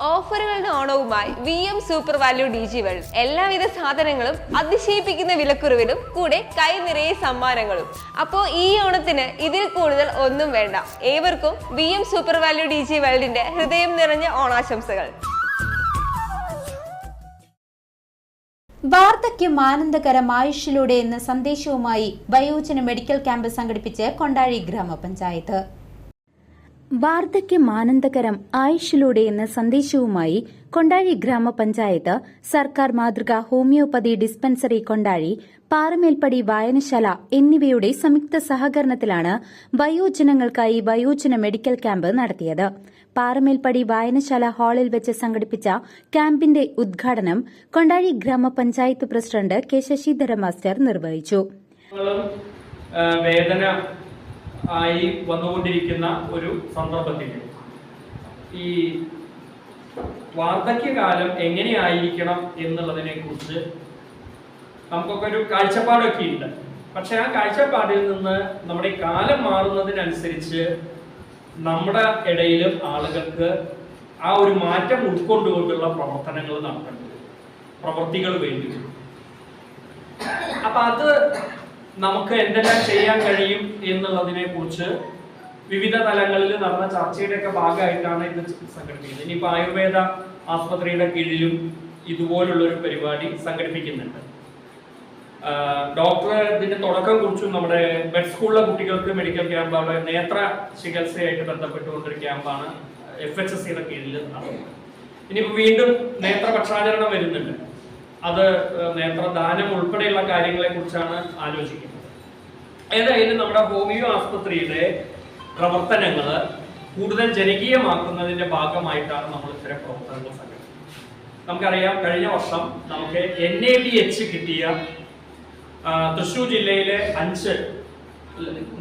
ഓഫറുകളുടെ ഓണവുമായി VM super value DG world. എല്ലാവിധ സാധനങ്ങളും അതിശയിപ്പിക്കുന്ന വിലക്കുറവിലും കൂടെ കൈ നിറയെ സമ്മാനങ്ങളും. അപ്പോൾ ഈ ഓണത്തിന് ഇതിൽ കൂടുതൽ ഒന്നും വേണ്ട. ഏവർക്കും VM സൂപ്പർ വാല്യൂ DG വേൾഡിന്റെ ഹൃദയം നിറഞ്ഞ ഓണാശംസകൾ. വാർദ്ധക്യം ആനന്ദകരം ആയുഷിലൂടെ എന്ന സന്ദേശവുമായി വയോജന മെഡിക്കൽ ക്യാമ്പ് സംഘടിപ്പിച്ച് കൊണ്ടാഴി ഗ്രാമപഞ്ചായത്ത്. വാർദ്ധക്യം ആനന്ദകരം ആയുഷിലൂടെ എന്ന സന്ദേശവുമായി കൊണ്ടാഴി ഗ്രാമപഞ്ചായത്ത് സർക്കാർ മാതൃക ഹോമിയോപ്പതി ഡിസ്പെൻസറി കൊണ്ടാഴി, പാറമേൽപ്പടി വായനശാല എന്നിവയുടെ സംയുക്ത സഹകരണത്തിലാണ് വയോജനങ്ങൾക്കായി വയോജന മെഡിക്കൽ ക്യാമ്പ് നടത്തിയത്. പാറമേൽപ്പടി വായനശാല ഹാളിൽ വെച്ച് സംഘടിപ്പിച്ച ക്യാമ്പിന്റെ ഉദ്ഘാടനം കൊണ്ടാഴി ഗ്രാമപഞ്ചായത്ത് പ്രസിഡന്റ് കെ ശശിധര മാസ്റ്റർ നിർവഹിച്ചു. ആയി വന്നുകൊണ്ടിരിക്കുന്ന ഒരു സന്ദർഭത്തിൽ ഈ വാർദ്ധക്യകാലം എങ്ങനെയായിരിക്കണം എന്നുള്ളതിനെ കുറിച്ച് നമുക്കൊക്കെ ഒരു കാഴ്ചപ്പാടൊക്കെ ഉണ്ട്. പക്ഷെ ആ കാഴ്ചപ്പാടിൽ നിന്ന് നമ്മുടെ കാലം മാറുന്നതിനനുസരിച്ച് നമ്മുടെ ഇടയിലും ആളുകൾക്ക് ആ ഒരു മാറ്റം ഉൾക്കൊണ്ടുകൊണ്ടുള്ള പ്രവർത്തനങ്ങൾ നടത്തേണ്ടത്, പ്രവൃത്തികൾ വേണ്ടി. അപ്പൊ അത് നമുക്ക് എന്തെല്ലാം ചെയ്യാൻ കഴിയും എന്നുള്ളതിനെ കുറിച്ച് വിവിധ തലങ്ങളിൽ നടന്ന ചർച്ചയുടെയൊക്കെ ഭാഗമായിട്ടാണ് ഇത് സംഘടിപ്പിക്കുന്നത്. ഇനിയിപ്പോൾ ആയുർവേദ ആസ്പത്രിയുടെ കീഴിലും ഇതുപോലുള്ളൊരു പരിപാടി സംഘടിപ്പിക്കുന്നുണ്ട്. ഡോക്ടർ ഇതിന്റെ തുടക്കം കുറിച്ചും നമ്മുടെ ബെഡ് സ്കൂളിലെ കുട്ടികൾക്ക് മെഡിക്കൽ ക്യാമ്പ്, അവിടെ നേത്ര ചികിത്സയായിട്ട് ബന്ധപ്പെട്ടുകൊണ്ടൊരു ക്യാമ്പാണ് FHSCയുടെ കീഴിൽ നടത്തുന്നത്. ഇനിയിപ്പോൾ വീണ്ടും നേത്രപക്ഷാചരണം വരുന്നുണ്ട്. അത് നേത്രദാനം ഉൾപ്പെടെയുള്ള കാര്യങ്ങളെ കുറിച്ചാണ് ആലോചിക്കുന്നത്. ഏതായാലും നമ്മുടെ ഹോമിയോ ആസ്പത്രിയുടെ പ്രവർത്തനങ്ങൾ കൂടുതൽ ജനകീയമാക്കുന്നതിന്റെ ഭാഗമായിട്ടാണ് നമ്മൾ ഇത്തരം പ്രവർത്തനങ്ങൾ സംഘടിപ്പിക്കുന്നത്. നമുക്കറിയാം, കഴിഞ്ഞ വർഷം നമുക്ക് NABH കിട്ടിയ തൃശ്ശൂർ ജില്ലയിലെ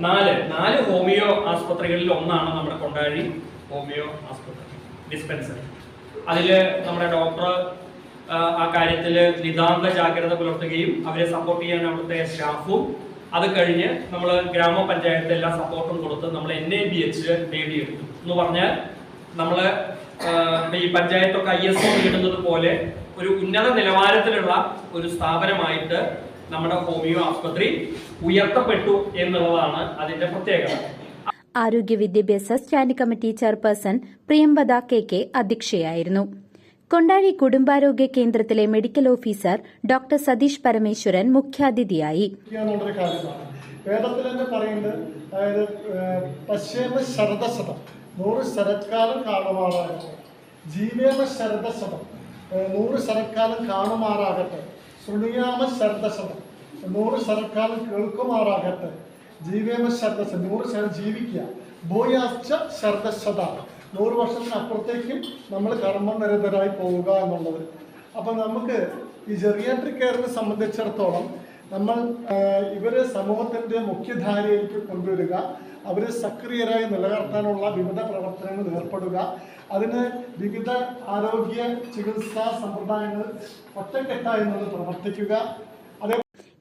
4 ഹോമിയോ ആസ്പത്രികളിൽ ഒന്നാണ് നമ്മുടെ കൊണ്ടാഴി ഹോമിയോ ആസ്പത്രി ഡിസ്പെൻസറി. അതിൽ നമ്മുടെ ഡോക്ടർ ആ കാര്യത്തിൽ നിതാന്ത ജാഗ്രത പുലർത്തുകയും അവരെ സപ്പോർട്ട് ചെയ്യാൻ അവിടുത്തെ സ്റ്റാഫും, അത് കഴിഞ്ഞ് നമ്മൾ ഗ്രാമപഞ്ചായത്ത് എല്ലാ സപ്പോർട്ടും കൊടുത്ത് നമ്മൾ NABH നേടിയെടുത്തു. എന്ന് പറഞ്ഞാൽ നമ്മൾ ഈ പഞ്ചായത്തൊക്കെ ISO നേടുന്നത് പോലെ ഒരു ഉന്നത നിലവാരത്തിലുള്ള ഒരു സ്ഥാപനമായിട്ട് നമ്മുടെ ഹോമിയോ ആസ്പത്രി ഉയർത്തപ്പെട്ടു എന്നുള്ളതാണ് അതിന്റെ പ്രത്യേകത. ആരോഗ്യ വിദ്യാഭ്യാസ standing committee chairperson Priyamvada KK അധ്യക്ഷയായിരുന്നു. കൊണ്ടാഴി കുടുംബാരോഗ്യ കേന്ദ്രത്തിലെ medical officer doctor Satheesh Parameswaran മുഖ്യാതിഥിയായി. വേദത്തിൽ തന്നെ പറയുന്നത്, അതായത് പശ്ചേമ ശരദശതം 100 ശരത്കാലം കാണുമാറാകട്ടെ, ജീവേമ ശരദശതം 100 ശരത്കാലം കാണുമാറാകട്ടെ, ശൃണുയാമ ശരദശതം 100 ശരത്കാലം കേൾക്കുമാറാകട്ടെ, ജീവേമ ശരദശതം 100 ശരം ജീവിക്കുക, ഭൂയാശ്ച ശരദശത 100 വർഷത്തിനപ്പുറത്തേക്കും നമ്മൾ കർമ്മനിരതരായി പോവുക എന്നുള്ളത്. അപ്പം നമുക്ക് ഈ ജെറിയാട്രിക് കെയറിനെ സംബന്ധിച്ചിടത്തോളം നമ്മൾ ഇവരെ സമൂഹത്തിൻ്റെ മുഖ്യധാരയിലേക്ക് കൊണ്ടുവരിക, അവരെ സക്രിയരായി നിലനിർത്താനുള്ള വിവിധ പ്രവർത്തനങ്ങളിൽ ഏർപ്പെടുക, അതിന് വിവിധ ആരോഗ്യ ചികിത്സാ സമ്പ്രദായങ്ങൾ ഒറ്റക്കെട്ടായി നിന്ന് പ്രവർത്തിക്കുക.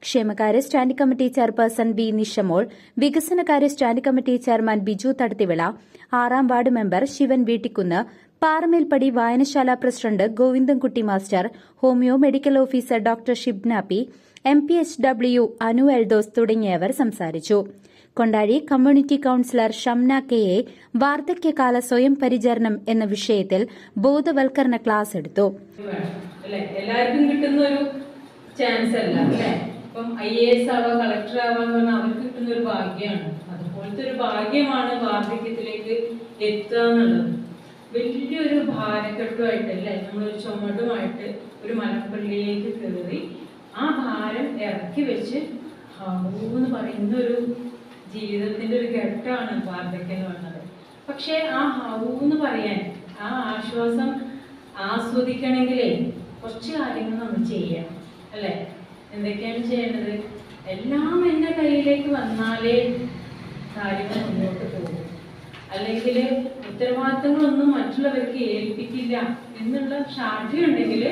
ക്ഷേമകാര്യ standing committee chairperson B Nishamol, വികസനകാര്യ standing committee chairman Biju Thadathivila, 6ാം വാർഡ് മെമ്പർ ശിവൻ വീട്ടിക്കുന്ന്, പാറമേൽപ്പടി വായനശാല president Govindankutty master, homeo medical officer doctor Shibna P, MPHW Anu Eldhose തുടങ്ങിയവർ സംസാരിച്ചു. Kondazhi community counsellor Shamna KA വാർദ്ധക്യകാല സ്വയം പരിചരണം എന്ന വിഷയത്തിൽ ബോധവൽക്കരണ ക്ലാസ് എടുത്തു. എല്ലാവർക്കും കിട്ടുന്ന ഒരു ചാൻസ് അല്ല അല്ലേ? ഇപ്പം IAS ആവാ, കളക്ടർ ആവാന്ന് പറഞ്ഞാൽ അവർക്ക് കിട്ടുന്ന ഒരു ഭാഗ്യമാണ്. അതുപോലത്തെ ഒരു ഭാഗ്യമാണ് വാർദ്ധക്യത്തിലേക്ക് എത്തുക എന്നുള്ളത്. വലിയൊരു ഭാരക്കെട്ടുമായിട്ടല്ലേ, നമ്മളൊരു ചുമടുമായിട്ട് ഒരു മലപ്പള്ളിയിലേക്ക് കയറി ആ ഭാരം ഇറക്കി വെച്ച് എന്ന് പറയുന്ന ഒരു ജീവിതത്തിന്റെ ഒരു ഘട്ടമാണ് വാർദ്ധക്യം എന്ന് പറയുന്നത്. പക്ഷെ ആ എന്ന് പറയാൻ, ആ ആശ്വാസം ആസ്വദിക്കണമെങ്കിലേ കുറച്ച് കാര്യങ്ങൾ നമ്മൾ ചെയ്യണം അല്ലേ? എന്തൊക്കെയാണ് ചെയ്യേണ്ടത്? എല്ലാം എൻ്റെ കയ്യിലേക്ക് വന്നാലേ കാര്യങ്ങൾ മുന്നോട്ട് പോകും. അല്ലെങ്കിൽ ഉത്തരവാദിത്തങ്ങളൊന്നും മറ്റുള്ളവർക്ക് ഏൽപ്പിക്കില്ല എന്നുള്ള ഷാഠ്യമുണ്ടെങ്കിൽ.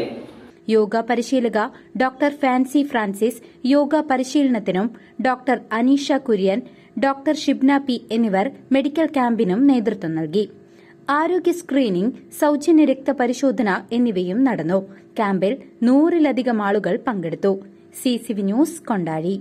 യോഗ പരിശീലക ഡോക്ടർ ഫാൻസി ഫ്രാൻസിസ് യോഗ പരിശീലനത്തിനും doctor Aneesha Kurian, doctor Shibna P എന്നിവർ മെഡിക്കൽ ക്യാമ്പിനും നേതൃത്വം നൽകി. ആരോഗ്യ സ്ക്രീനിംഗ്, സൌജന്യ രക്തപരിശോധന എന്നിവയും നടന്നു. ക്യാമ്പിൽ 100-ലധികം ആളുകൾ പങ്കെടുത്തു. CCV news, Kondazhy.